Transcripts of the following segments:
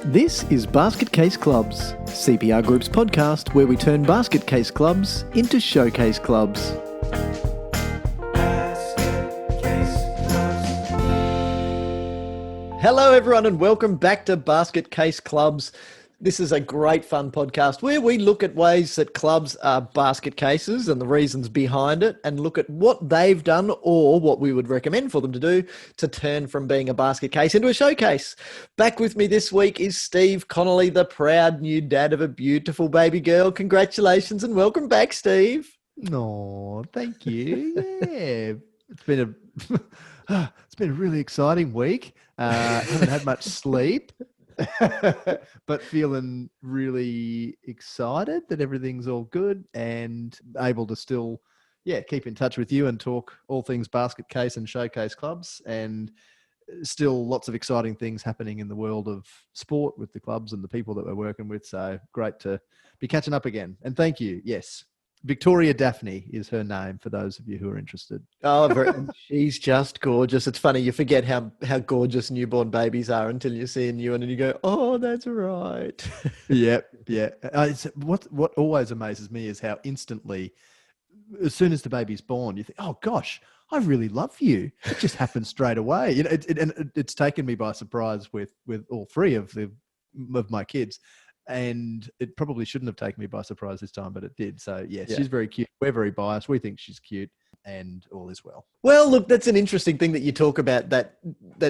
This is Basket Case Clubs, CPR Group's podcast where we turn basket case clubs into showcase clubs. Hello everyone and welcome back to Basket Case Clubs. This is a great fun podcast where we look at ways that clubs are basket cases and the reasons behind it and look at what they've done or what we would recommend for them to do to turn from being a basket case into a showcase. Back with me this week is Steve Connolly, the proud new dad of a beautiful baby girl. Congratulations and welcome back, Steve. Oh, thank you. Yeah, it's been a really exciting week. Haven't had much sleep. But feeling really excited that everything's all good and able to still, keep in touch with you and talk all things basket case and showcase clubs, and still lots of exciting things happening in the world of sport with the clubs and the people that we're working with. So great to be catching up again. And thank you. Yes. Victoria Daphne is her name for those of you who are interested. Oh, she's just gorgeous. It's funny, you forget how gorgeous newborn babies are until you see a new one and you go, oh, that's right. Yeah. What always amazes me is how instantly, as soon as the baby's born, you think, oh gosh, I really love you. It just happens straight away. You know, it's taken me by surprise with all three of my kids. And it probably shouldn't have taken me by surprise this time, but it did. So, she's very cute. We're very biased. We think she's cute and all is well. Well, look, that's an interesting thing that you talk about, that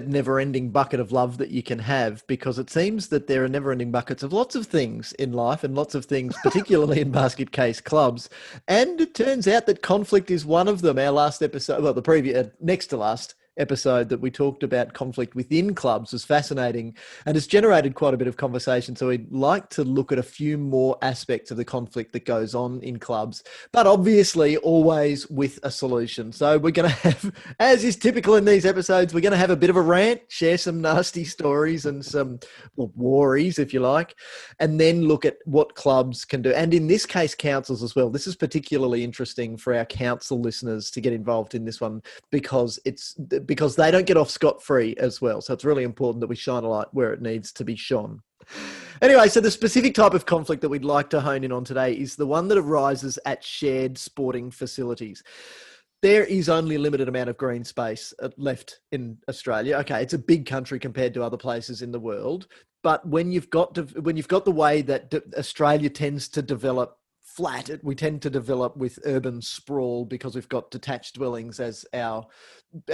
never-ending bucket of love that you can have, because it seems that there are never-ending buckets of lots of things in life and lots of things, particularly in basket case clubs. And it turns out that conflict is one of them. Our last episode, well, the next to last episode that we talked about conflict within clubs was fascinating and has generated quite a bit of conversation. So we'd like to look at a few more aspects of the conflict that goes on in clubs, but obviously always with a solution. So we're going to have, as is typical in these episodes, we're going to have a bit of a rant, share some nasty stories and some worries, if you like, and then look at what clubs can do. And in this case, councils as well. This is particularly interesting for our council listeners to get involved in this one because they don't get off scot-free as well. So it's really important that we shine a light where it needs to be shone. Anyway, so the specific type of conflict that we'd like to hone in on today is the one that arises at shared sporting facilities. There is only a limited amount of green space left in Australia. Okay, it's a big country compared to other places in the world, but when you've got the way that Australia tends to develop flat, we tend to develop with urban sprawl because we've got detached dwellings as our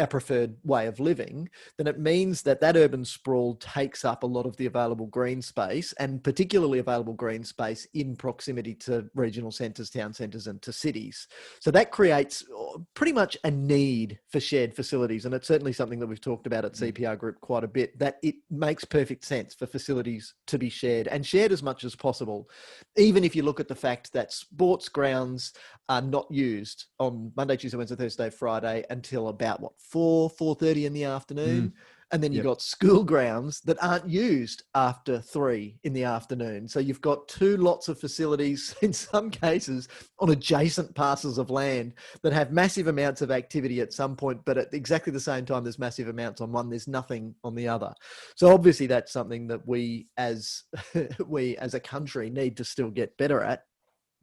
preferred way of living, then it means that urban sprawl takes up a lot of the available green space, and particularly available green space in proximity to regional centres, town centres and to cities. So that creates pretty much a need for shared facilities, and it's certainly something that we've talked about at CPR Group quite a bit, that it makes perfect sense for facilities to be shared and shared as much as possible, even if you look at the fact that sports grounds are not used on Monday, Tuesday, Wednesday, Thursday, Friday until about 4:30 in the afternoon. And then you've got school grounds that aren't used after 3 in the afternoon. So you've got two lots of facilities, in some cases, on adjacent parcels of land that have massive amounts of activity at some point, but at exactly the same time, there's massive amounts on one, there's nothing on the other. So obviously that's something that we as a country need to still get better at.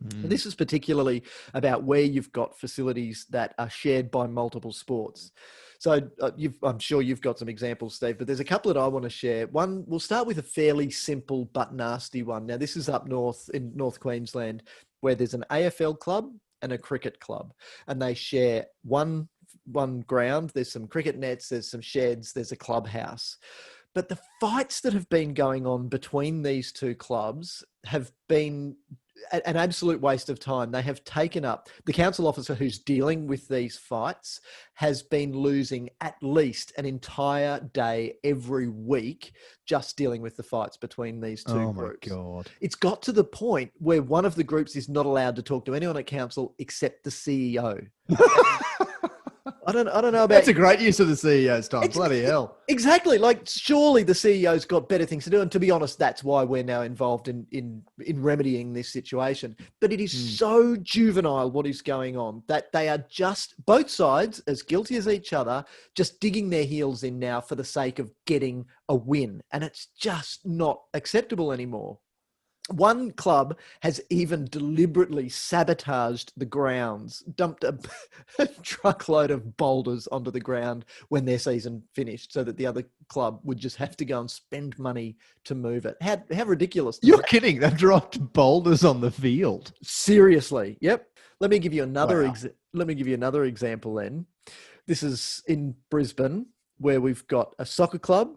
And this is particularly about where you've got facilities that are shared by multiple sports. So I'm sure you've got some examples, Steve, but there's a couple that I want to share. One, we'll start with a fairly simple but nasty one. Now, this is up north in North Queensland, where there's an AFL club and a cricket club, and they share one ground. There's some cricket nets, there's some sheds, there's a clubhouse. But the fights that have been going on between these two clubs have been an absolute waste of time. They have taken up, the council officer who's dealing with these fights has been losing at least an entire day every week just dealing with the fights between these two groups. Oh my God. It's got to the point where one of the groups is not allowed to talk to anyone at council except the CEO. I don't know about That's a great use of the CEO's time. Bloody hell. Exactly. Like, surely the CEO's got better things to do. And to be honest, that's why we're now involved in remedying this situation. But it is so juvenile what is going on that they are just, both sides, as guilty as each other, just digging their heels in now for the sake of getting a win. And it's just not acceptable anymore. One club has even deliberately sabotaged the grounds, dumped a truckload of boulders onto the ground when their season finished so that the other club would just have to go and spend money to move it. How ridiculous. You're kidding. They've dropped boulders on the field. Seriously. Yep. Let me give you another Wow. let me give you another example then. This is in Brisbane, where we've got a soccer club,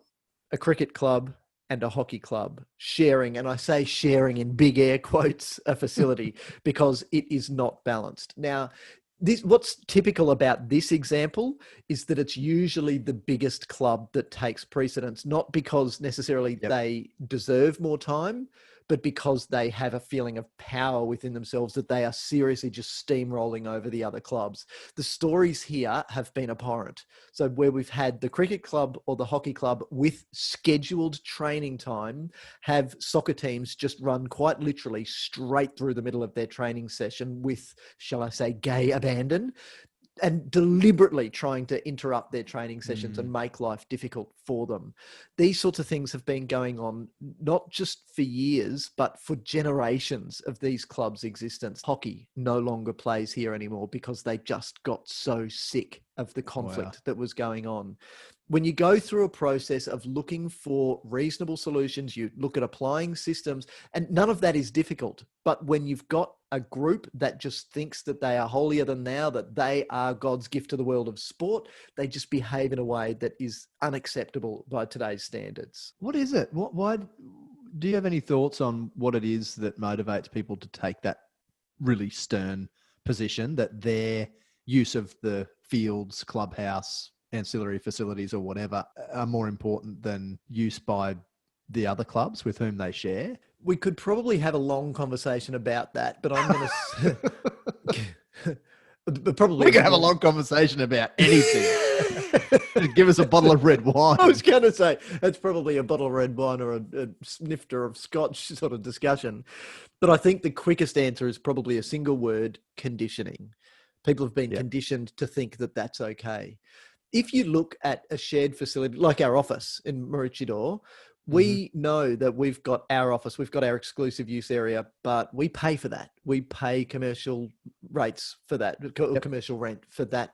a cricket club, and a hockey club sharing, and I say sharing in big air quotes, a facility because it is not balanced. Now, what's typical about this example is that it's usually the biggest club that takes precedence, not because necessarily they deserve more time, but because they have a feeling of power within themselves that they are seriously just steamrolling over the other clubs. The stories here have been abhorrent. So where we've had the cricket club or the hockey club with scheduled training time have soccer teams just run quite literally straight through the middle of their training session with, shall I say, gay abandon, and deliberately trying to interrupt their training sessions and make life difficult for them. These sorts of things have been going on not just for years, but for generations of these clubs' existence. Hockey no longer plays here anymore because they just got so sick of the conflict that was going on. When you go through a process of looking for reasonable solutions, you look at applying systems, and none of that is difficult. But when you've got a group that just thinks that they are holier than thou, that they are God's gift to the world of sport, they just behave in a way that is unacceptable by today's standards. What is it? Why do you have any thoughts on what it is that motivates people to take that really stern position that their use of the fields, clubhouse, ancillary facilities or whatever are more important than use by the other clubs with whom they share? We could probably have a long conversation about that, but I'm going to... Probably we can have a long conversation about anything. Give us a bottle of red wine. I was going to say it's probably a bottle of red wine or a snifter of scotch sort of discussion. But I think the quickest answer is probably a single word: conditioning. People have been conditioned to think that that's okay. If you look at a shared facility like our office in Maroochydore, we know that we've got our office, we've got our exclusive use area, but we pay for that. We pay commercial rates for that, commercial rent for that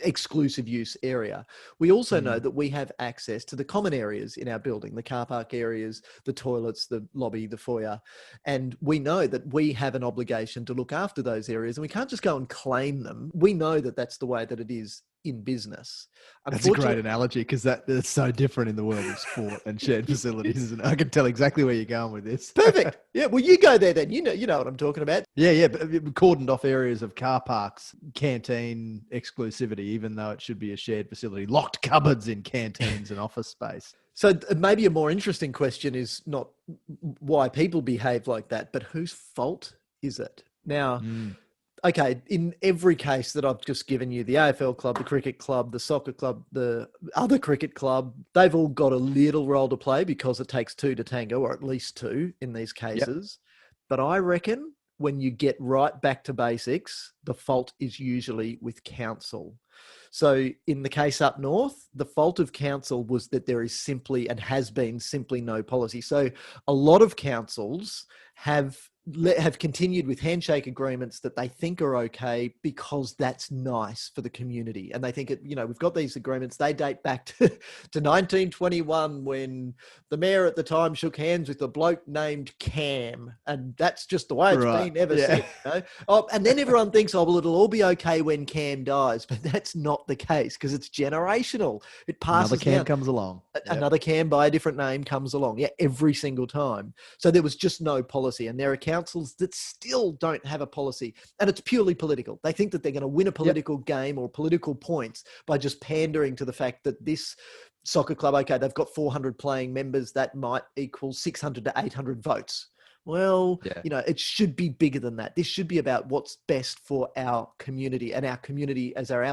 exclusive use area. We also know that we have access to the common areas in our building, the car park areas, the toilets, the lobby, the foyer. And we know that we have an obligation to look after those areas, and we can't just go and claim them. We know that that's the way that it is in business. That's a great analogy because that's so different in the world of sport and shared facilities. And I can tell exactly where you're going with this. Perfect. Yeah. Well, you go there then. You know what I'm talking about. Yeah. But cordoned off areas of car parks, canteen exclusivity, even though it should be a shared facility, locked cupboards in canteens and office space. So maybe a more interesting question is not why people behave like that, but whose fault is it? Now, okay, in every case that I've just given you, the AFL club, the cricket club, the soccer club, the other cricket club, they've all got a little role to play because it takes two to tango, or at least two in these cases. But I reckon when you get right back to basics, the fault is usually with council. So in the case up north, the fault of council was that there is simply and has been simply no policy. So a lot of councils have continued with handshake agreements that they think are okay because that's nice for the community. And they think, we've got these agreements. They date back to 1921 when the mayor at the time shook hands with a bloke named Cam. And that's just the way it's been ever since. And then everyone thinks, well, it'll all be okay when Cam dies. But that's not the case because it's generational. It passes Another Cam down. comes along. Another Cam by a different name comes along. Yeah, every single time. So there was just no policy. And there are councils that still don't have a policy. And it's purely political. They think that they're going to win a political game or political points by just pandering to the fact that this soccer club, okay, they've got 400 playing members. That might equal 600 to 800 votes. Well, Yeah. it should be bigger than that. This should be about what's best for our community, and our community as our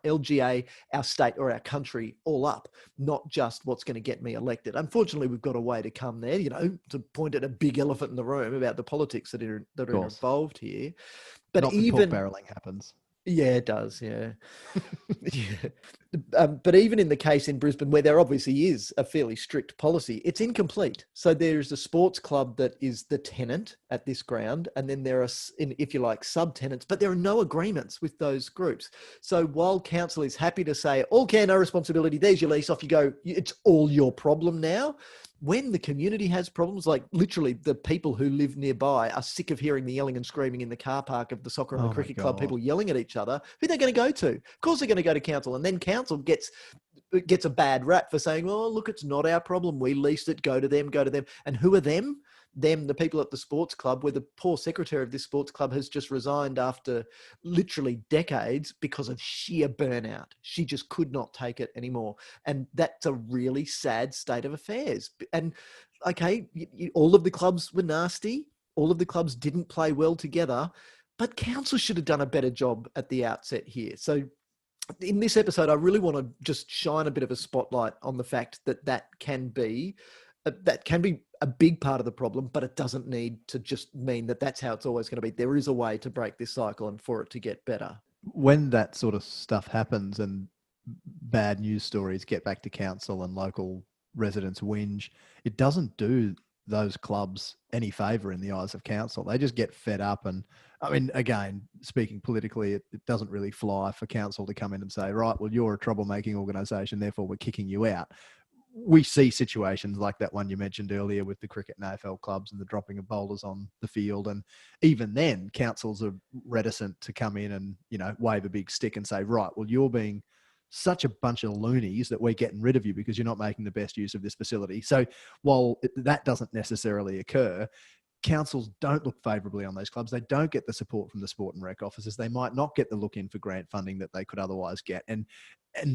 LGA, our state, or our country all up, not just what's going to get me elected. Unfortunately, we've got a way to come there, to point at a big elephant in the room about the politics that are Of course. involved here. But Not the pork even barreling happens. yeah, it does. Yeah. Yeah. But even in the case in Brisbane, where there obviously is a fairly strict policy, it's incomplete. So there's a sports club that is the tenant at this ground, and then there are, if you like, subtenants, but there are no agreements with those groups. So while council is happy to say, all care, no responsibility, there's your lease, off you go, it's all your problem now. When the community has problems, like literally the people who live nearby are sick of hearing the yelling and screaming in the car park of the soccer and the cricket club, people yelling at each other, who they're going to go to? Of course they're going to go to council. And then council gets a bad rap for saying, oh, look, it's not our problem. We leased it. Go to them. And who are them? Them, the people at the sports club, where the poor secretary of this sports club has just resigned after literally decades because of sheer burnout. She just could not take it anymore. And that's a really sad state of affairs. And okay, all of the clubs were nasty. All of the clubs didn't play well together, but council should have done a better job at the outset here. So in this episode, I really want to just shine a bit of a spotlight on the fact that can be a big part of the problem, but it doesn't need to just mean that that's how it's always going to be. There is a way to break this cycle and for it to get better. When that sort of stuff happens and bad news stories get back to council and local residents whinge, it doesn't do those clubs any favour in the eyes of council. They just get fed up. And I mean, again, speaking politically, it doesn't really fly for council to come in and say, right, well, you're a troublemaking organisation, therefore we're kicking you out. We see situations like that one you mentioned earlier with the cricket and AFL clubs and the dropping of bowlers on the field. And even then, councils are reticent to come in and, wave a big stick and say, right, well, you're being such a bunch of loonies that we're getting rid of you because you're not making the best use of this facility. So while that doesn't necessarily occur, councils don't look favourably on those clubs. They don't get the support from the sport and rec officers. They might not get the look in for grant funding that they could otherwise get. And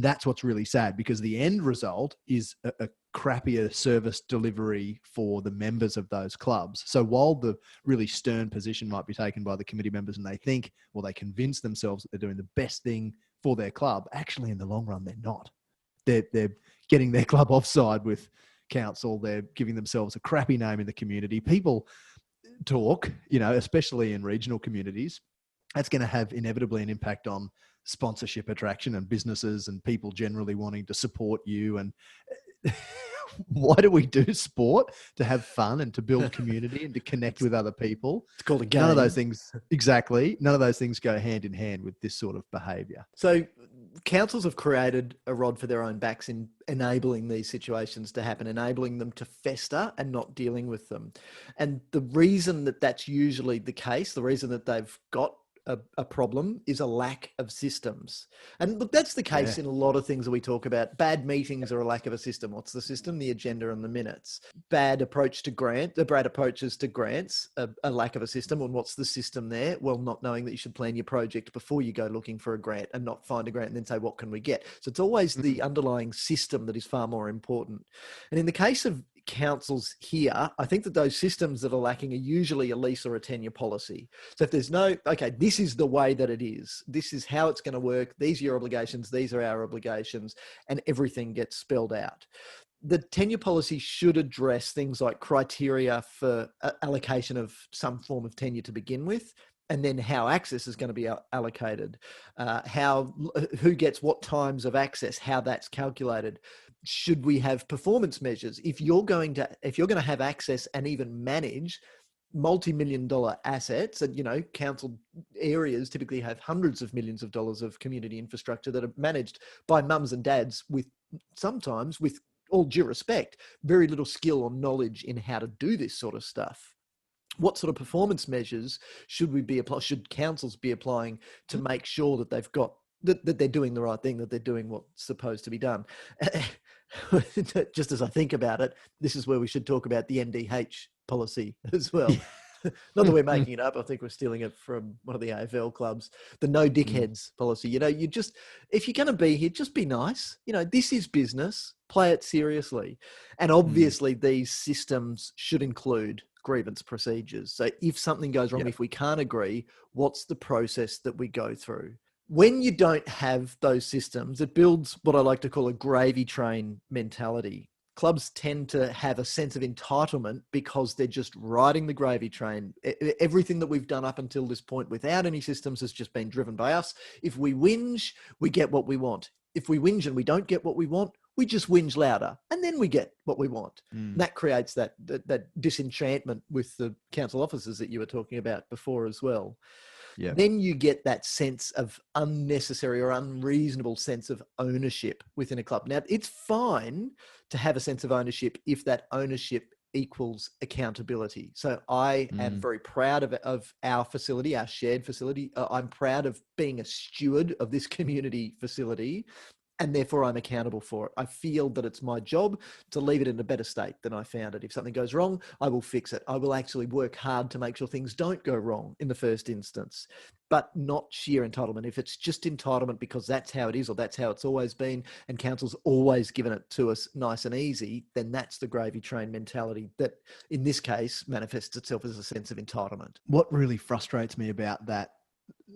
that's what's really sad, because the end result is a crappier service delivery for the members of those clubs. So while the really stern position might be taken by the committee members and they convince themselves that they're doing the best thing for their club, actually in the long run, they're not. They're getting their club offside with council. They're giving themselves a crappy name in the community. People talk, especially in regional communities, that's going to have inevitably an impact on sponsorship attraction and businesses and people generally wanting to support you. And why do we do sport? To have fun and to build community and to connect with other people. It's called a game. None of those things, exactly. None of those things go hand in hand with this sort of behaviour. So councils have created a rod for their own backs in enabling these situations to happen, enabling them to fester and not dealing with them. And the reason that that's usually the case, the reason that they've got a problem, is a lack of systems. And look, that's the case in a lot of things that we talk about. Bad meetings are a lack of a system. What's the system? The agenda and the minutes. Bad approaches to grants, a lack of a system. And what's the system there? Well, not knowing that you should plan your project before you go looking for a grant and not find a grant and then say, what can we get? So it's always the underlying system that is far more important. And in the case of councils here, I think that those systems that are lacking are usually a lease or a tenure policy. So if there's this is the way that it is, this is how it's going to work, these are your obligations, these are our obligations, and everything gets spelled out. The tenure policy should address things like criteria for allocation of some form of tenure to begin with, and then how access is going to be allocated, who gets what times of access, how that's calculated. Should we have performance measures? If you're going to have access and even manage multi-million-dollar assets, and council areas typically have hundreds of millions of dollars of community infrastructure that are managed by mums and dads sometimes with all due respect, very little skill or knowledge in how to do this sort of stuff. What sort of performance measures should councils be applying to make sure that they've got that they're doing the right thing, that they're doing what's supposed to be done? Just as I think about it, this is where we should talk about the NDH policy as well. Not that we're making it up. I think we're stealing it from one of the AFL clubs. The no dickheads policy. If you're going to be here, just be nice. This is business. Play it seriously. And obviously these systems should include grievance procedures. So if something goes wrong, if we can't agree, what's the process that we go through? When you don't have those systems, it builds what I like to call a gravy train mentality. Clubs tend to have a sense of entitlement because they're just riding the gravy train. Everything that we've done up until this point without any systems has just been driven by us. If we whinge, we get what we want. If we whinge and we don't get what we want, we just whinge louder and then we get what we want. And that creates that disenchantment with the council officers that you were talking about before as well. Yeah. Then you get that sense of unnecessary or unreasonable sense of ownership within a club. Now, it's fine to have a sense of ownership if that ownership equals accountability. So I am very proud of our facility, our shared facility. I'm proud of being a steward of this community facility, and therefore I'm accountable for it. I feel that it's my job to leave it in a better state than I found it. If something goes wrong, I will fix it. I will actually work hard to make sure things don't go wrong in the first instance, but not sheer entitlement. If it's just entitlement because that's how it is or that's how it's always been and council's always given it to us nice and easy, then that's the gravy train mentality that in this case manifests itself as a sense of entitlement. What really frustrates me about that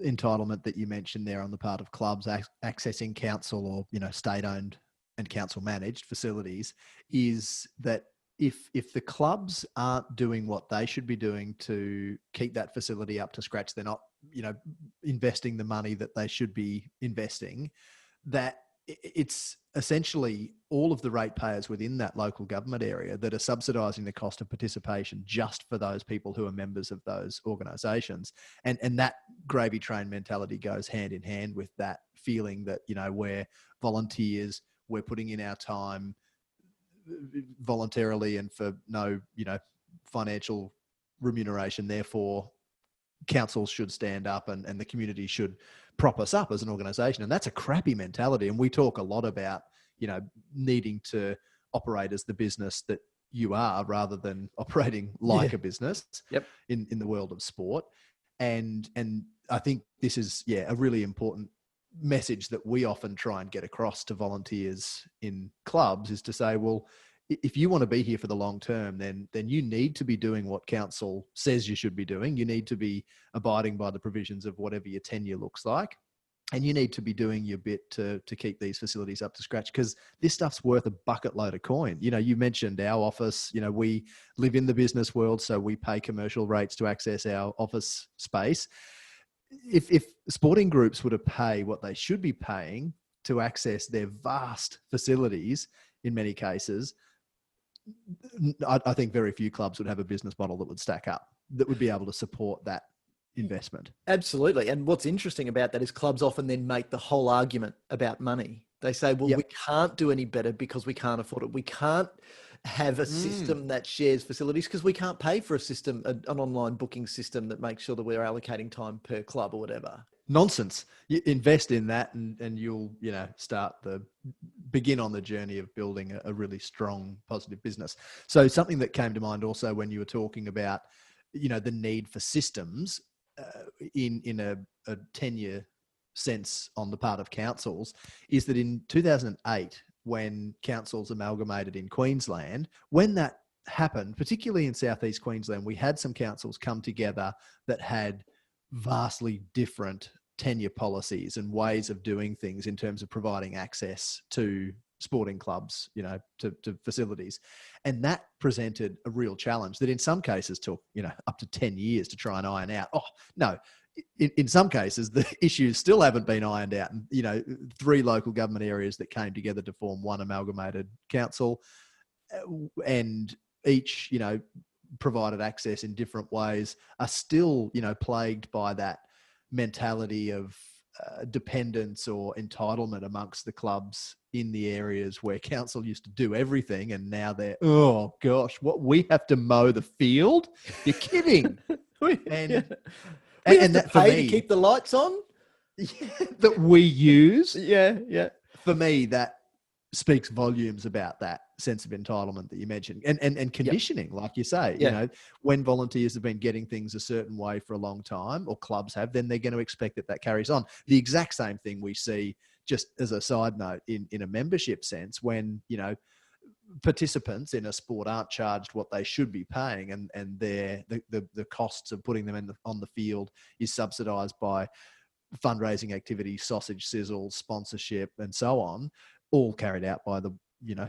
entitlement that you mentioned there on the part of clubs accessing council or state-owned and council-managed facilities is that if the clubs aren't doing what they should be doing to keep that facility up to scratch, they're not investing the money that they should be investing, that it's essentially all of the ratepayers within that local government area that are subsidising the cost of participation just for those people who are members of those organisations. And that gravy train mentality goes hand in hand with that feeling that, we're volunteers, we're putting in our time voluntarily and for no, financial remuneration. Therefore, councils should stand up and the community should prop us up as an organisation. And that's a crappy mentality. And we talk a lot about, needing to operate as the business that you are rather than operating like a business in the world of sport. And I think this is, a really important message that we often try and get across to volunteers in clubs is to say, well, if you want to be here for the long term, then you need to be doing what council says you should be doing. You need to be abiding by the provisions of whatever your tenure looks like. And you need to be doing your bit to keep these facilities up to scratch, because this stuff's worth a bucket load of coin. You mentioned our office. We live in the business world, so we pay commercial rates to access our office space. If sporting groups were to pay what they should be paying to access their vast facilities, in many cases, I think very few clubs would have a business model that would stack up, that would be able to support that investment. Absolutely. And what's interesting about that is clubs often then make the whole argument about money. They say, well, we can't do any better because we can't afford it. We can't have a system that shares facilities because we can't pay for a system, an online booking system that makes sure that we're allocating time per club or whatever. Nonsense. You invest in that and you'll, begin on the journey of building a really strong, positive business. So something that came to mind also when you were talking about, the need for systems in a tenure sense on the part of councils is that in 2008, when councils amalgamated in Queensland, when that happened, particularly in southeast Queensland, we had some councils come together that had vastly different tenure policies and ways of doing things in terms of providing access to sporting clubs, to facilities. And that presented a real challenge that in some cases took, up to 10 years to try and iron out. Oh, no. In some cases, the issues still haven't been ironed out. And, 3 local government areas that came together to form one amalgamated council and each, provided access in different ways are still, plagued by that mentality of dependence or entitlement amongst the clubs in the areas where council used to do everything. And now they're, oh gosh, what, we have to mow the field? You're kidding. And that for me, to keep the lights on that we use. Yeah. For me, that speaks volumes about that sense of entitlement that you mentioned and conditioning, like you say. When volunteers have been getting things a certain way for a long time, or clubs have, then they're going to expect that carries on. The exact same thing we see, just as a side note, in a membership sense, when participants in a sport aren't charged what they should be paying, and the costs of putting them on the field is subsidised by fundraising activities, sausage sizzles, sponsorship, and so on, all carried out by the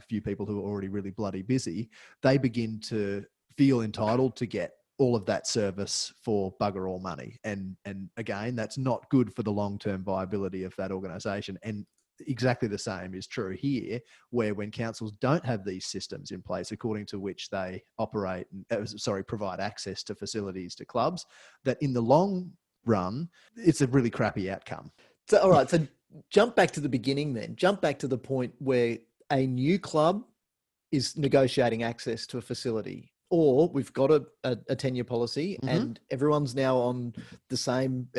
few people who are already really bloody busy. They begin to feel entitled to get all of that service for bugger all money, and again, that's not good for the long-term viability of that organisation. And exactly the same is true here, where when councils don't have these systems in place according to which they provide access to facilities to clubs, that in the long run, it's a really crappy outcome. So, all right. So jump back to the beginning then. Jump back to the point where a new club is negotiating access to a facility, or we've got a 10-year policy and everyone's now on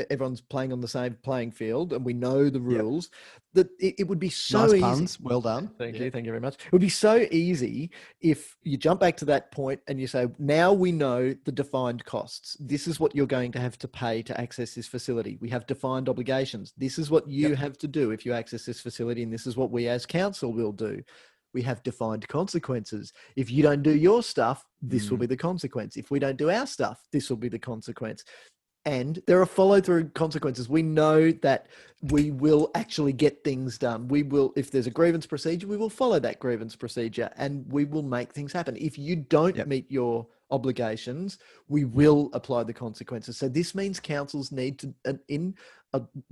everyone's playing on the same playing field, and we know the rules. That it would be so nice easy. Puns. Well done. Thank you very much. It would be so easy if you jump back to that point and you say, now we know the defined costs. This is what you're going to have to pay to access this facility. We have defined obligations. This is what you have to do if you access this facility, and this is what we as council will do. We have defined consequences. If you don't do your stuff, this will be the consequence. If we don't do our stuff, this will be the consequence. And there are follow-through consequences. We know that we will actually get things done. We will, if there's a grievance procedure, we will follow that grievance procedure and we will make things happen. If you don't meet your obligations, we will apply the consequences. So this means councils need to,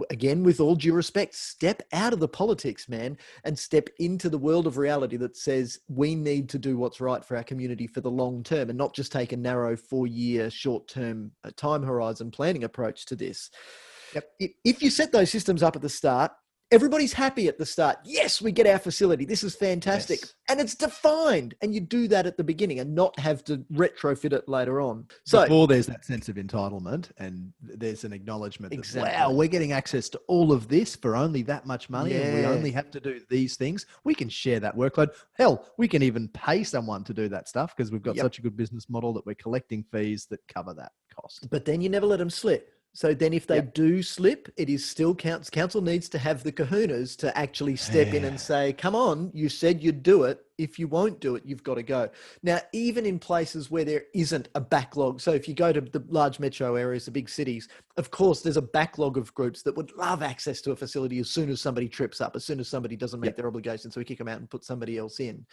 again, with all due respect, step out of the politics, man, and step into the world of reality that says we need to do what's right for our community for the long term, and not just take a narrow 4-year short-term time horizon planning approach to this. If you set those systems up at the start, everybody's happy at the start. Yes, we get our facility. This is fantastic. Yes. And it's defined. And you do that at the beginning and not have to retrofit it later on. So before there's that sense of entitlement and there's an acknowledgement that, wow, we're getting access to all of this for only that much money and we only have to do these things. We can share that workload. Hell, we can even pay someone to do that stuff because we've got such a good business model that we're collecting fees that cover that cost. But then you never let them slip. So then if they do slip, it is still council needs to have the kahunas to actually step in and say, come on, you said you'd do it. If you won't do it, you've got to go. Now, even in places where there isn't a backlog, so if you go to the large metro areas, the big cities, of course, there's a backlog of groups that would love access to a facility as soon as somebody trips up, as soon as somebody doesn't meet their obligations, so we kick them out and put somebody else in.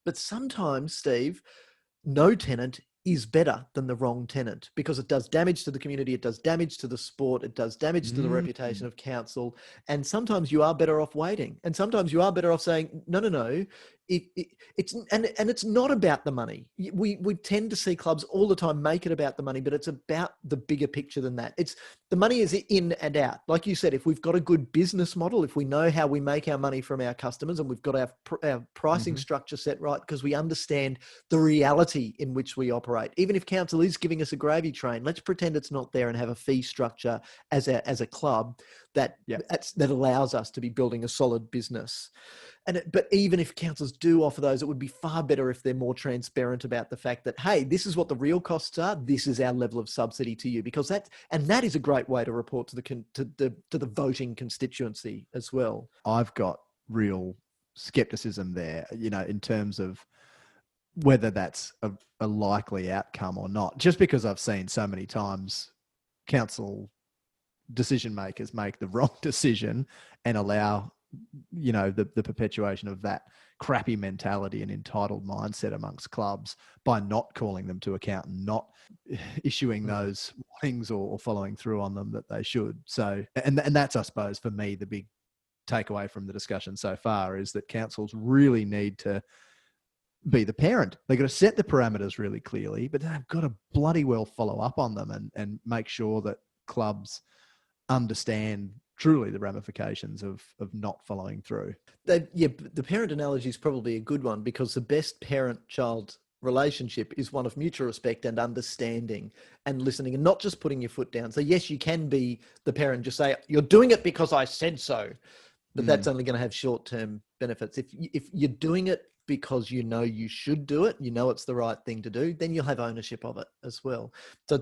But sometimes, Steve, no tenant is better than the wrong tenant because it does damage to the community, it does damage to the sport, it does damage to the reputation of council. And sometimes you are better off waiting. And sometimes you are better off saying, no. It's not about the money. We tend to see clubs all the time make it about the money, but it's about the bigger picture than that. It's the money is in and out. Like you said, if we've got a good business model, if we know how we make our money from our customers and we've got our pricing structure set right because we understand the reality in which we operate. Even if council is giving us a gravy train, let's pretend it's not there and have a fee structure as a club that allows us to be building a solid business. But even if councils do offer those, it would be far better if they're more transparent about the fact that, hey, this is what the real costs are. This is our level of subsidy to you, because that is a great way to report to the voting constituency as well. I've got real skepticism there, in terms of whether that's a likely outcome or not, just because I've seen so many times council decision makers make the wrong decision and allow the perpetuation of that crappy mentality and entitled mindset amongst clubs by not calling them to account and not issuing those warnings or following through on them that they should. So, and that's, I suppose, for me, the big takeaway from the discussion so far is that councils really need to be the parent. They've got to set the parameters really clearly, but they've got to bloody well follow up on them and make sure that clubs understand truly the ramifications of not following through. The parent analogy is probably a good one, because the best parent-child relationship is one of mutual respect and understanding and listening, and not just putting your foot down. So yes, you can be the parent, just say, you're doing it because I said so, but that's only going to have short-term benefits. If you're doing it because you should do it, it's the right thing to do, then you'll have ownership of it as well. So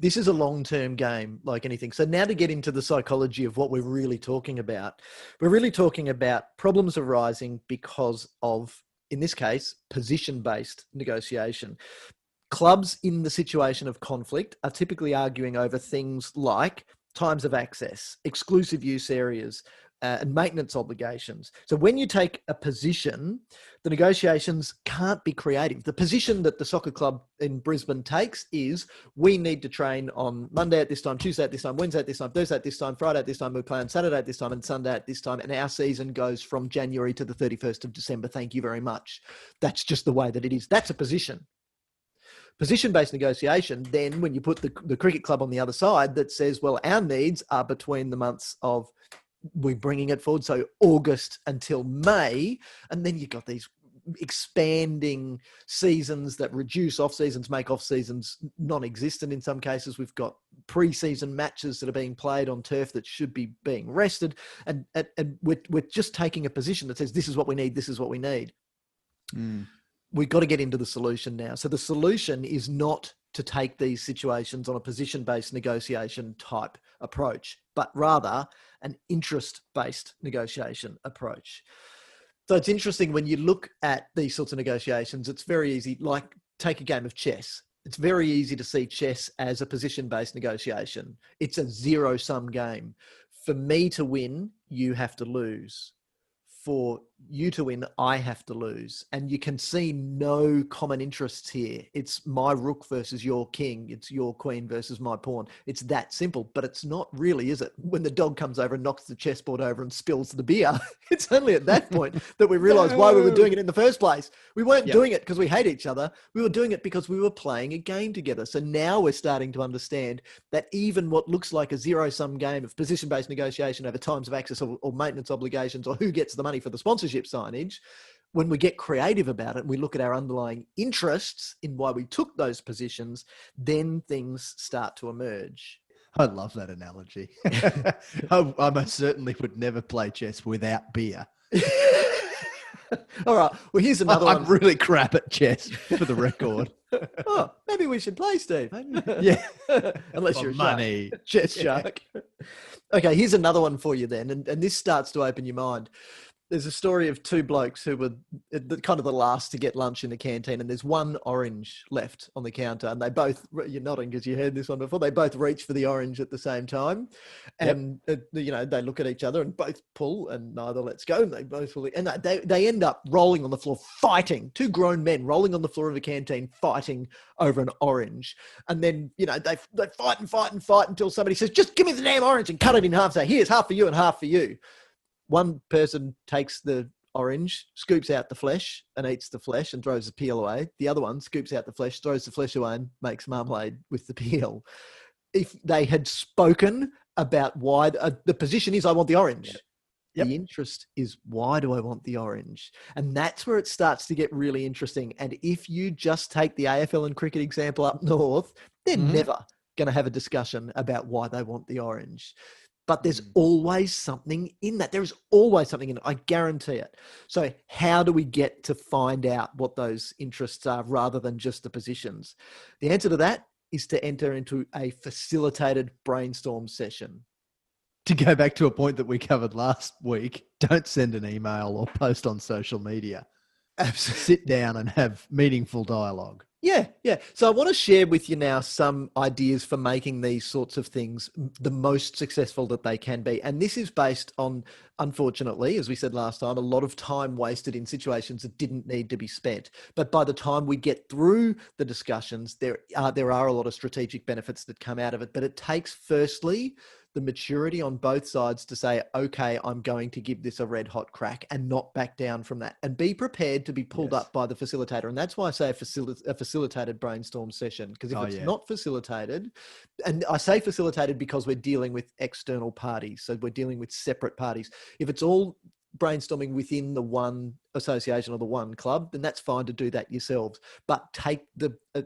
this is a long-term game like anything. So now to get into the psychology of what we're really talking about, we're really talking about problems arising because of in this case, position-based negotiation. Clubs in the situation of conflict are typically arguing over things like times of access, exclusive use areas, and maintenance obligations. So when you take a position, the negotiations can't be creative. The position that the soccer club in Brisbane takes is, we need to train on Monday at this time, Tuesday at this time, Wednesday at this time, Thursday at this time, Friday at this time, we play on Saturday at this time, and Sunday at this time. And our season goes from January to the 31st of December. Thank you very much. That's just the way that it is. That's a position. Position-based negotiation, then when you put the cricket club on the other side that says, well, our needs are between the months of, we're bringing it forward, so August until May, and then you've got these expanding seasons that reduce off seasons, make off seasons non-existent in some cases. We've got pre-season matches that are being played on turf that should be being rested, and we're just taking a position that says, this is what we need, this is what we need. We've got to get into the solution now. So the solution is not to take these situations on a position-based negotiation type approach, but rather an interest-based negotiation approach. So it's interesting when you look at these sorts of negotiations, it's very easy, like take a game of chess. It's very easy to see chess as a position-based negotiation. It's a zero-sum game. For me to win, you have to lose. For you to win, I have to lose. And you can see no common interests here. It's my rook versus your king. It's your queen versus my pawn. It's that simple, but it's not really, is it? When the dog comes over and knocks the chessboard over and spills the beer, it's only at that point that we realize why we were doing it in the first place. We weren't doing it because we hate each other. We were doing it because we were playing a game together. So now we're starting to understand that even what looks like a zero-sum game of position-based negotiation over times of access or maintenance obligations, or who gets the money for the sponsorship signage, when we get creative about it, we look at our underlying interests in why we took those positions, then things start to emerge. I love that analogy. I most certainly would never play chess without beer. All right. Well, here's another one. I'm really crap at chess, for the record. Oh, maybe we should play, Steve. Yeah. Unless you're a money. Shark. Chess shark. Okay, here's another one for you then. And this starts to open your mind. There's a story of two blokes who were kind of the last to get lunch in the canteen, and there's one orange left on the counter, and they both, you're nodding because you heard this one before, they both reach for the orange at the same time. And, they look at each other and both pull, and neither lets go, and they both pull, and they end up rolling on the floor, fighting. Two grown men rolling on the floor of a canteen, fighting over an orange. And then, they fight and fight and fight until somebody says, just give me the damn orange, and cut it in half, say, here's half for you and half for you. One person takes the orange, scoops out the flesh and eats the flesh and throws the peel away. The other one scoops out the flesh, throws the flesh away and makes marmalade with the peel. If they had spoken about why the position is, I want the orange. Yep. The interest is, why do I want the orange? And that's where it starts to get really interesting. And if you just take the AFL and cricket example up north, they're never going to have a discussion about why they want the orange. But there's always something in that. There's always something in it. I guarantee it. So how do we get to find out what those interests are rather than just the positions? The answer to that is to enter into a facilitated brainstorm session. To go back to a point that we covered last week, don't send an email or post on social media. Absolutely. Sit down and have meaningful dialogue. Yeah. So I want to share with you now some ideas for making these sorts of things the most successful that they can be. And this is based on, unfortunately, as we said last time, a lot of time wasted in situations that didn't need to be spent. But by the time we get through the discussions, there are a lot of strategic benefits that come out of it. But it takes, firstly, the maturity on both sides to say, okay, I'm going to give this a red hot crack, and not back down from that, and be prepared to be pulled up by the facilitator. And that's why I say a facilitated brainstorm session, because if it's not facilitated, and I say facilitated because we're dealing with external parties. So we're dealing with separate parties. If it's all brainstorming within the one association or the one club, then that's fine to do that yourselves. But take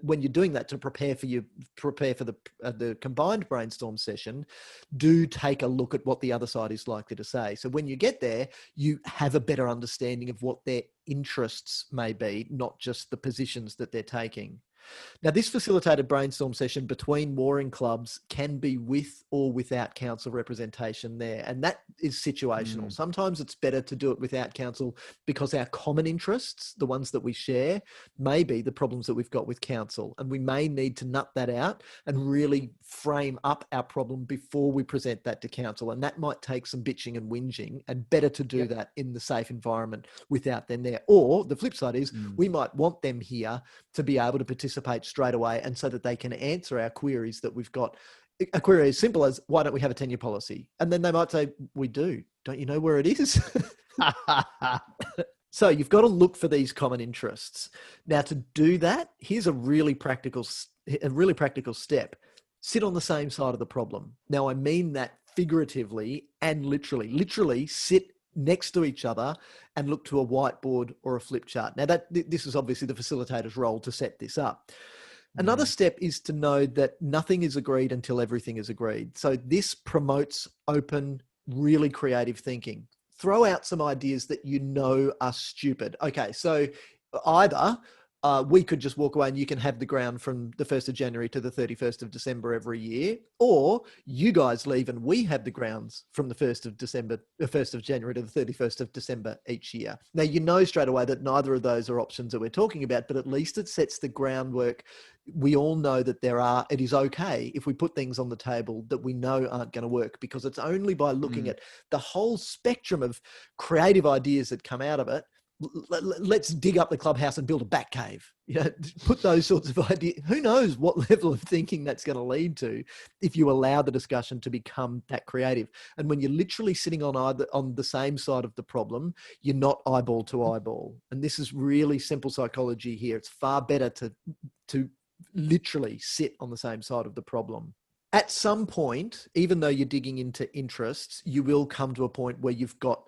when you're doing that to prepare for the combined brainstorm session, do take a look at what the other side is likely to say. So when you get there, you have a better understanding of what their interests may be, not just the positions that they're taking. Now, this facilitated brainstorm session between warring clubs can be with or without council representation there. And that is situational. Sometimes it's better to do it without council because our common interests, the ones that we share, may be the problems that we've got with council. And we may need to nut that out and really frame up our problem before we present that to council. And that might take some bitching and whinging, and better to do that in the safe environment without them there. Or the flip side is we might want them here to be able to participate straight away, and so that they can answer our queries that we've got. A query as simple as, why don't we have a tenure policy? And then they might say, we do. Don't you know where it is? So you've got to look for these common interests. Now, to do that, here's a really practical step. Sit on the same side of the problem. Now, I mean that figuratively and literally sit next to each other and look to a whiteboard or a flip chart. Now, this is obviously the facilitator's role to set this up. Another step is to know that nothing is agreed until everything is agreed. So this promotes open, really creative thinking. Throw out some ideas that you know are stupid. Okay, so either we could just walk away and you can have the ground from the 1st of January to the 31st of December every year, or you guys leave and we have the grounds from the 1st of January to the 31st of December each year. Now, you know straight away that neither of those are options that we're talking about, but at least it sets the groundwork. We all know that it is okay if we put things on the table that we know aren't going to work, because it's only by looking at the whole spectrum of creative ideas that come out of it. Let's dig up the clubhouse and build a bat cave. Put those sorts of ideas. Who knows what level of thinking that's going to lead to if you allow the discussion to become that creative. And when you're literally sitting on the same side of the problem, you're not eyeball to eyeball. And this is really simple psychology here. It's far better to literally sit on the same side of the problem. At some point, even though you're digging into interests, you will come to a point where you've got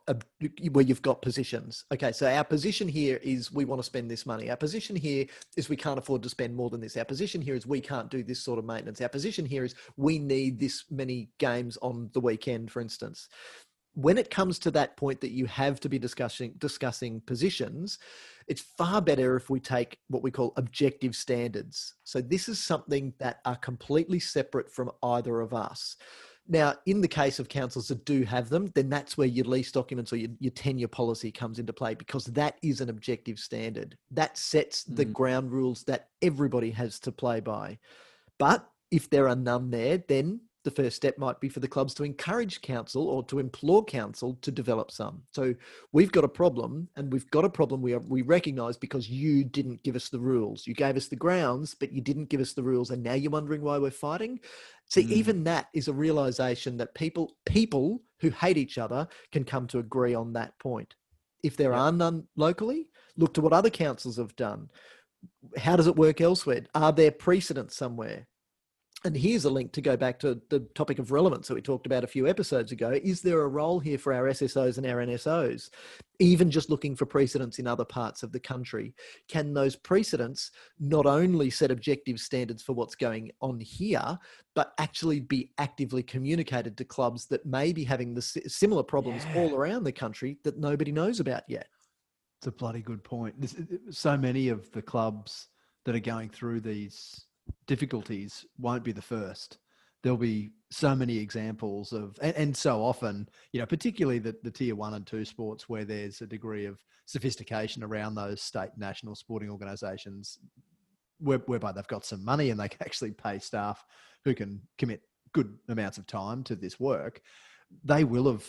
positions. Okay, so our position here is we want to spend this money. Our position here is we can't afford to spend more than this. Our position here is we can't do this sort of maintenance. Our position here is we need this many games on the weekend, for instance. When it comes to that point that you have to be discussing positions, it's far better if we take what we call objective standards. So this is something that are completely separate from either of us. Now, in the case of councils that do have them, then that's where your lease documents or your tenure policy comes into play, because that is an objective standard. That sets the ground rules that everybody has to play by. But if there are none there, then the first step might be for the clubs to encourage council or to implore council to develop some. So we've got a problem, and we've got a problem we recognise because you didn't give us the rules. You gave us the grounds, but you didn't give us the rules, and now you're wondering why we're fighting. See, even that is a realisation that people who hate each other can come to agree on that point. If there are none locally, look to what other councils have done. How does it work elsewhere? Are there precedents somewhere? And here's a link to go back to the topic of relevance that we talked about a few episodes ago. Is there a role here for our SSOs and our NSOs? Even just looking for precedents in other parts of the country. Can those precedents not only set objective standards for what's going on here, but actually be actively communicated to clubs that may be having the similar problems all around the country that nobody knows about yet? It's a bloody good point. So many of the clubs that are going through these difficulties won't be the first. There'll be so many examples of, and so often, particularly the tier 1 and 2 sports where there's a degree of sophistication around those state national sporting organisations, whereby they've got some money and they can actually pay staff who can commit good amounts of time to this work. They will have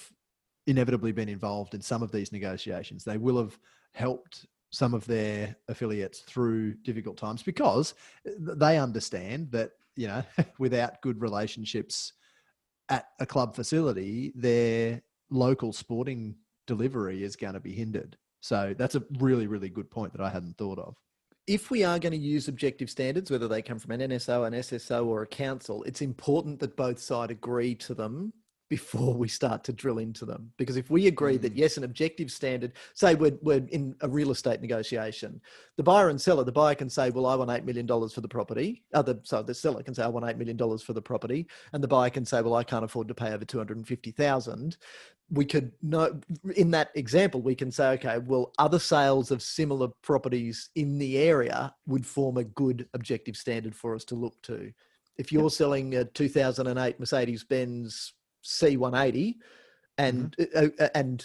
inevitably been involved in some of these negotiations. They will have helped some of their affiliates through difficult times because they understand that, without good relationships at a club facility, their local sporting delivery is going to be hindered. So that's a really, really good point that I hadn't thought of. If we are going to use objective standards, whether they come from an NSO, an SSO or a council, it's important that both sides agree to them before we start to drill into them. Because if we agree that, yes, an objective standard, say we're in a real estate negotiation, the buyer and seller, the buyer can say, well, I want $8 million for the property. The seller can say, I want $8 million for the property. And the buyer can say, well, I can't afford to pay over $250,000. We could know, in that example, we can say, okay, well, other sales of similar properties in the area would form a good objective standard for us to look to. If you're selling a 2008 Mercedes-Benz C180 and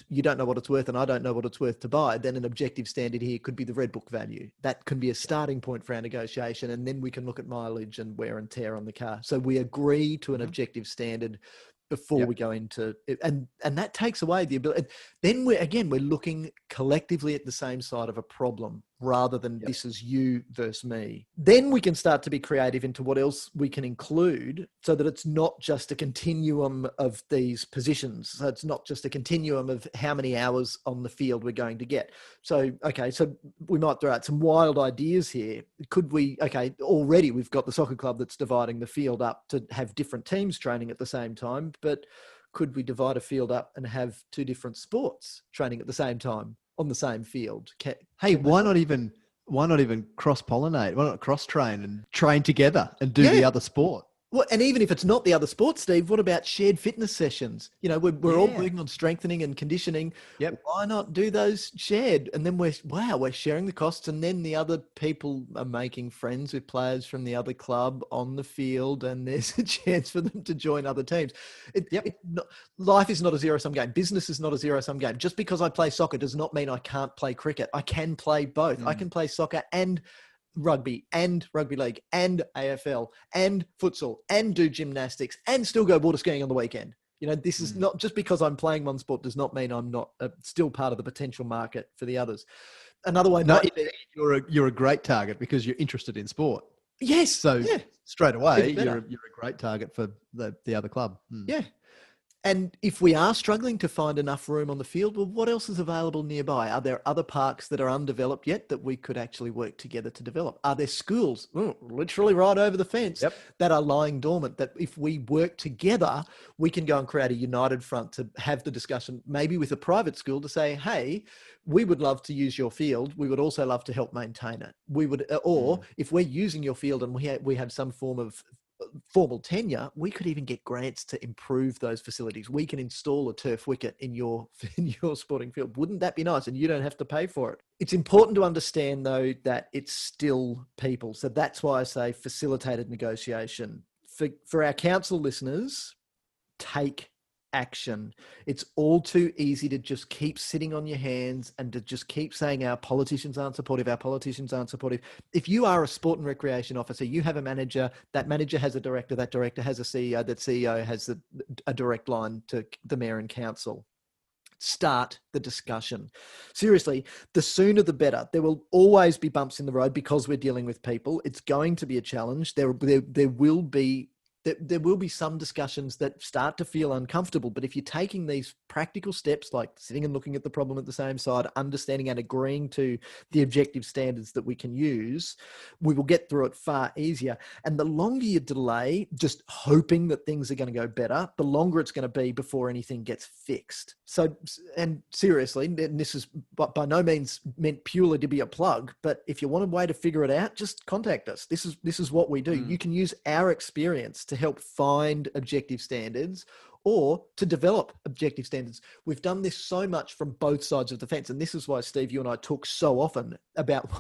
you don't know what it's worth and I don't know what it's worth to buy, then an objective standard here could be the red book value. That can be a starting point for our negotiation, and then we can look at mileage and wear and tear on the car. So we agree to an objective standard before we go into it. And that takes away the ability. Then we're looking collectively at the same side of a problem rather than this is you versus me. Then we can start to be creative into what else we can include so that it's not just a continuum of these positions. So it's not just a continuum of how many hours on the field we're going to get. So, okay, so we might throw out some wild ideas here. Could we, already we've got the soccer club that's dividing the field up to have different teams training at the same time, but could we divide a field up and have two different sports training at the same time on the same field? Why not even cross-pollinate? Why not cross-train and train together and do the other sport? Well, and even if it's not the other sport, Steve, what about shared fitness sessions? You know, we're all working on strengthening and conditioning. Yep. Why not do those shared? And then we're sharing the costs, and then the other people are making friends with players from the other club on the field, and there's a chance for them to join other teams. Life is not a zero-sum game. Business is not a zero-sum game. Just because I play soccer does not mean I can't play cricket. I can play both. I can play soccer and rugby and rugby league and AFL and futsal and do gymnastics and still go water skiing on the weekend. You know, this is not just because I'm playing one sport does not mean I'm not still part of the potential market for the others. Another way might be you're a great target because you're interested in sport. Yes. So straight away you're a great target for the other club. Yeah. And if we are struggling to find enough room on the field, well, what else is available nearby? Are there other parks that are undeveloped yet that we could actually work together to develop? Are there schools, literally right over the fence, that are lying dormant, that if we work together, we can go and create a united front to have the discussion, maybe with a private school, to say, hey, we would love to use your field. We would also love to help maintain it. We would, or if we're using your field and we have some form of formal tenure, we could even get grants to improve those facilities. We can install a turf wicket in your sporting field. Wouldn't that be nice? And you don't have to pay for it. It's important to understand, though, that it's still people. So that's why I say facilitated negotiation. For our council listeners, take action. It's all too easy to just keep sitting on your hands and to just keep saying our politicians aren't supportive, our politicians aren't supportive. If you are a sport and recreation officer, you have a manager, that manager has a director, that director has a CEO, that CEO has a direct line to the mayor and council. Start the discussion. Seriously, the sooner the better. There will always be bumps in the road because we're dealing with people. It's going to be a challenge. There will be some discussions that start to feel uncomfortable, but if you're taking these practical steps, like sitting and looking at the problem at the same side, understanding and agreeing to the objective standards that we can use, we will get through it far easier. And the longer you delay, just hoping that things are going to go better, the longer it's going to be before anything gets fixed. So, and seriously, and this is by no means meant purely to be a plug, but if you want a way to figure it out, just contact us. This is what we do. You can use our experience to help find objective standards or to develop objective standards. We've done this so much from both sides of the fence. And this is why, Steve, you and I talk so often about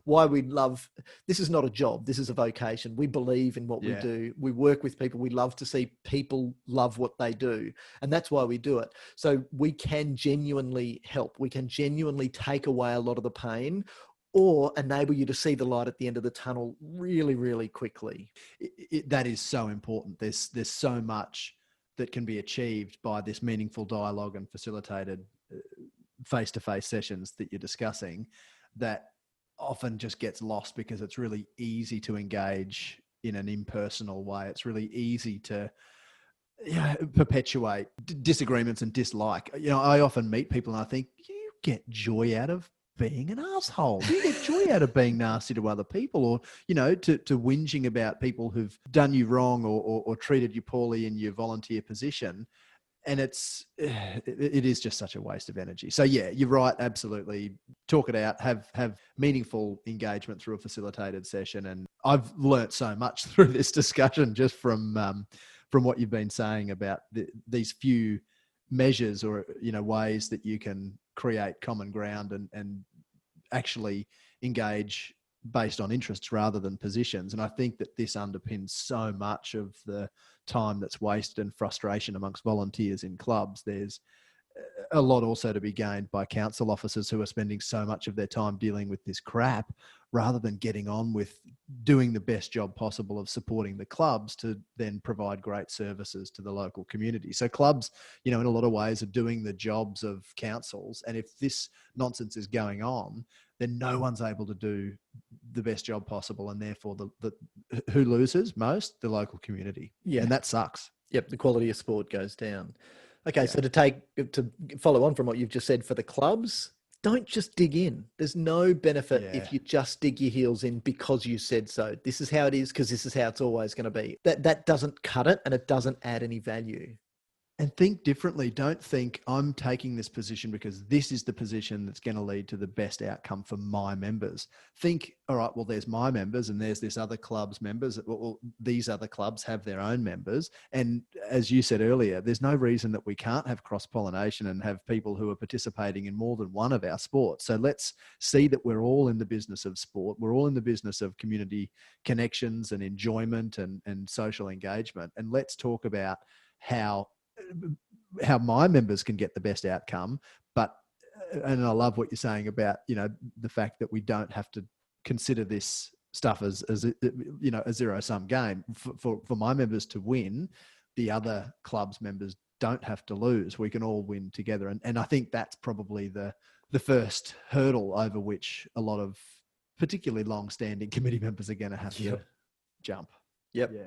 why we love, this is not a job. This is a vocation. We believe in what we do. We work with people. We love to see people love what they do. And that's why we do it. So we can genuinely help. We can genuinely take away a lot of the pain or enable you to see the light at the end of the tunnel really, really quickly. That is so important. There's so much that can be achieved by this meaningful dialogue and facilitated face-to-face sessions that you're discussing that often just gets lost because it's really easy to engage in an impersonal way. It's really easy to perpetuate disagreements and dislike. You know, I often meet people and I think, you get joy out of being an asshole. You get joy out of being nasty to other people, or, you know, to whinging about people who've done you wrong or treated you poorly in your volunteer position. and it is just such a waste of energy. So yeah, you're right. Absolutely. Talk it out, have meaningful engagement through a facilitated session. And I've learnt so much through this discussion just from what you've been saying about these few measures or, ways that you can create common ground and actually engage based on interests rather than positions. And I think that this underpins so much of the time that's wasted and frustration amongst volunteers in clubs. There's a lot also to be gained by council officers who are spending so much of their time dealing with this crap rather than getting on with doing the best job possible of supporting the clubs to then provide great services to the local community. So clubs, in a lot of ways are doing the jobs of councils. And if this nonsense is going on, then no one's able to do the best job possible. And therefore who loses most? The local community. Yeah. And that sucks. Yep. The quality of sport goes down. Okay. Yeah. So to follow on from what you've just said for the clubs, don't just dig in. There's no benefit if you just dig your heels in because you said so. This is how it is because this is how it's always going to be. That doesn't cut it, and it doesn't add any value. And think differently. Don't think I'm taking this position because this is the position that's going to lead to the best outcome for my members. Think, all right, well, there's my members and there's this other club's members. Well, these other clubs have their own members. And as you said earlier, there's no reason that we can't have cross-pollination and have people who are participating in more than one of our sports. So let's see that we're all in the business of sport. We're all in the business of community connections and enjoyment and social engagement. And let's talk about how my members can get the best outcome. And I love what you're saying about, the fact that we don't have to consider this stuff as a zero-sum game. For my members to win, the other club's members don't have to lose. We can all win together. And I think that's probably the first hurdle over which a lot of particularly long-standing committee members are going to have to jump. Yep. Yeah.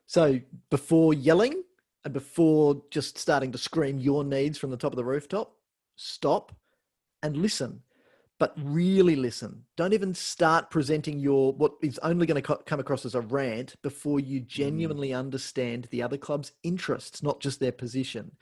So before yelling, and before just starting to scream your needs from the top of the rooftop, stop and listen, but really listen. Don't even start presenting what is only going to come across as a rant before you genuinely understand the other club's interests, not just their position.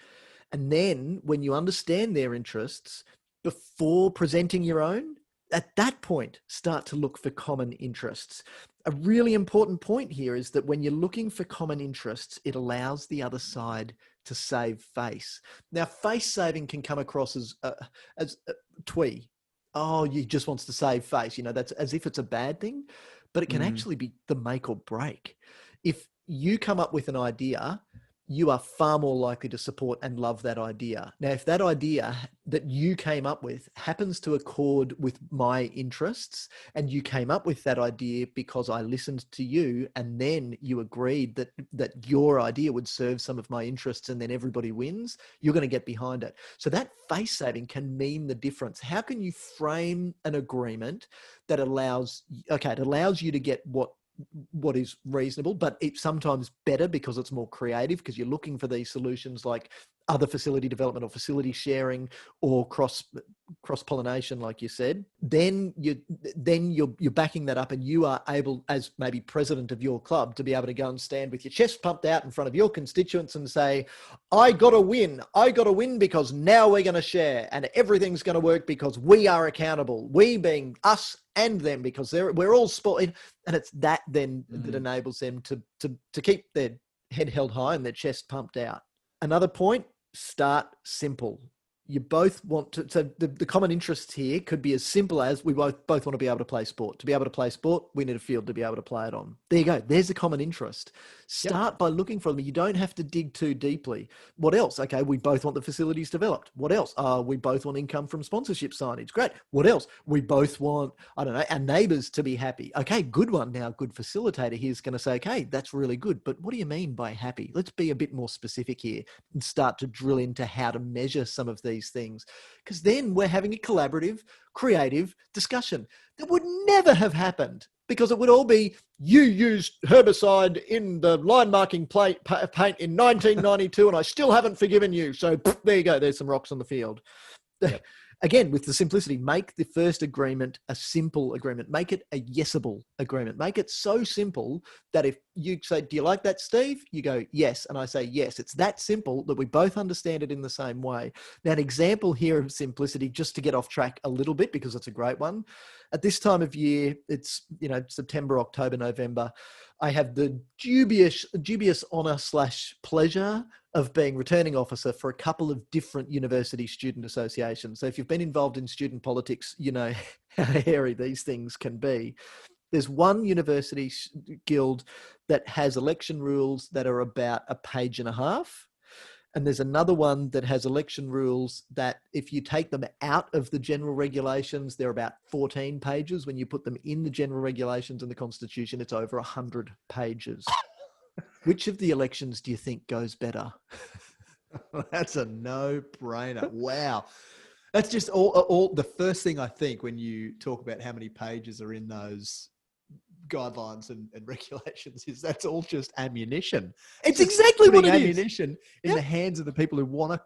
And then when you understand their interests, before presenting your own, at that point, start to look for common interests. A really important point here is that when you're looking for common interests, it allows the other side to save face. Now, face saving can come across as twee. Oh, he just wants to save face. That's as if it's a bad thing, but it can actually be the make or break. If you come up with an idea, you are far more likely to support and love that idea. Now, if that idea that you came up with happens to accord with my interests, and you came up with that idea because I listened to you, and then you agreed that your idea would serve some of my interests, and then everybody wins, you're going to get behind it. So that face saving can mean the difference. How can you frame an agreement that allows you to get what is reasonable, but it's sometimes better because it's more creative, because you're looking for these solutions like other facility development or facility sharing or cross-pollination, like you said. Then you're backing that up, and you are able, as maybe president of your club, to be able to go and stand with your chest pumped out in front of your constituents and say, I got to win because now we're going to share and everything's going to work because we are accountable. We being us and them, because we're all sport. And it's that then that enables them to keep their head held high and their chest pumped out. Another point, start simple. You both want to, so the common interests here could be as simple as we both want to be able to play sport. To be able to play sport, we need a field to be able to play it on. There you go. There's a common interest. Start by looking for them. You don't have to dig too deeply. What else? Okay, we both want the facilities developed. What else? We both want income from sponsorship signage. Great. What else? We both want, our neighbours to be happy. Okay, good one. Now, good facilitator here is going to say, okay, that's really good, but what do you mean by happy? Let's be a bit more specific here and start to drill into how to measure some of these things, because then we're having a collaborative, creative discussion that would never have happened, because it would all be, you used herbicide in the line marking paint in 1992 and I still haven't forgiven you. So there you go. There's some rocks on the field. Yep. again, with the simplicity, make the first agreement a simple agreement. Make it a yesable agreement. Make it so simple that if you say, do you like that, Steve? You go, yes. And I say, yes. It's that simple that we both understand it in the same way. Now, an example here of simplicity, just to get off track a little bit, because it's a great one. At this time of year, it's, September, October, November. I have the dubious honour / pleasure of being returning officer for a couple of different university student associations. So if you've been involved in student politics, you know how hairy these things can be. There's one university guild that has election rules that are about a page and a half. And there's another one that has election rules that if you take them out of the general regulations, they're about 14 pages. When you put them in the general regulations and the Constitution, it's over 100 pages. Which of the elections do you think goes better? That's a no-brainer. Wow. That's just all the first thing I think when you talk about how many pages are in those guidelines and regulations is that's all just ammunition. It's exactly what it is. Ammunition in the hands of the people who want to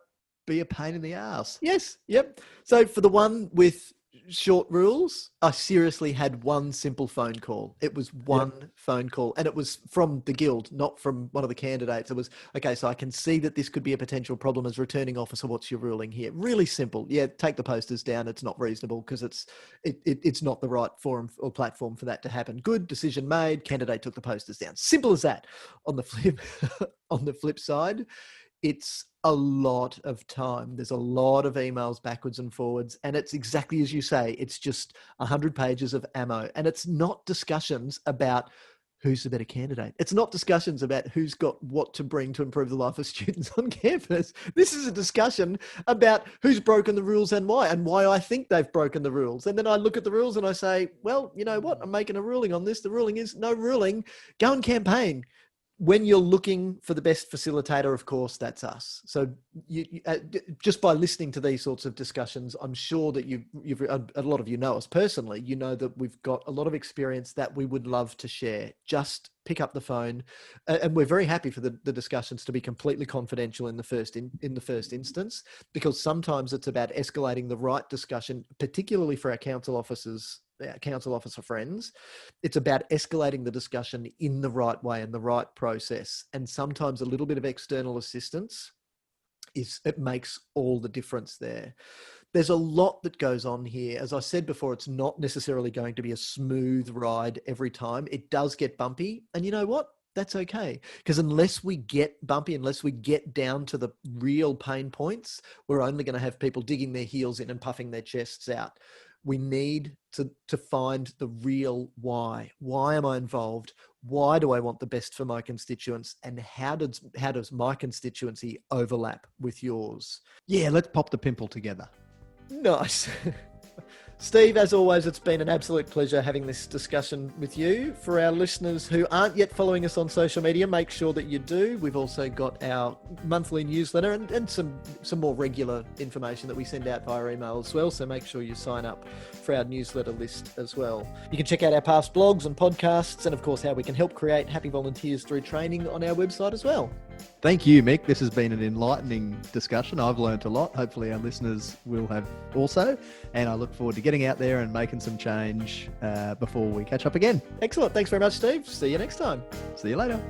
be a pain in the ass. Yes. Yep. So for the one with short rules, I seriously had one simple phone call. It was one phone call, and it was from the guild, not from one of the candidates. It was, okay, so I can see that this could be a potential problem as returning officer. What's your ruling here? Really simple. Yeah, take the posters down. It's not reasonable because it's not the right forum or platform for that to happen. Good, decision made. Candidate took the posters down. Simple as that. On the flip side, it's a lot of time. There's a lot of emails backwards and forwards. And it's exactly as you say, it's just 100 pages of ammo. And it's not discussions about who's the better candidate. It's not discussions about who's got what to bring to improve the life of students on campus. This is a discussion about who's broken the rules and why I think they've broken the rules. And then I look at the rules and I say, well, you know what? I'm making a ruling on this. The ruling is no ruling. Go and campaign. When you're looking for the best facilitator, of course, that's us. So just by listening to these sorts of discussions, I'm sure that a lot of you know us personally. You know that we've got a lot of experience that we would love to share. Just pick up the phone, and we're very happy for the discussions to be completely confidential in the first instance, because sometimes it's about escalating the right discussion, particularly for our council officer friends. It's about escalating the discussion in the right way and the right process. And sometimes a little bit of external assistance it makes all the difference there. There's a lot that goes on here. As I said before, it's not necessarily going to be a smooth ride every time. It does get bumpy. And you know what? That's okay. Because unless we get bumpy, unless we get down to the real pain points, we're only going to have people digging their heels in and puffing their chests out. We need to find the real why. Why am I involved? Why do I want the best for my constituents? And how does my constituency overlap with yours? Yeah, let's pop the pimple together. Nice. Steve, as always, it's been an absolute pleasure having this discussion with you. For our listeners who aren't yet following us on social media, make sure that you do. We've also got our monthly newsletter and some more regular information that we send out via email as well. So make sure you sign up for our newsletter list as well. You can check out our past blogs and podcasts, and of course, how we can help create happy volunteers through training on our website as well. Thank you, Mick. This has been an enlightening discussion. I've learned a lot. Hopefully our listeners will have also. And I look forward to getting out there and making some change before we catch up again. Excellent. Thanks very much, Steve. See you next time. See you later.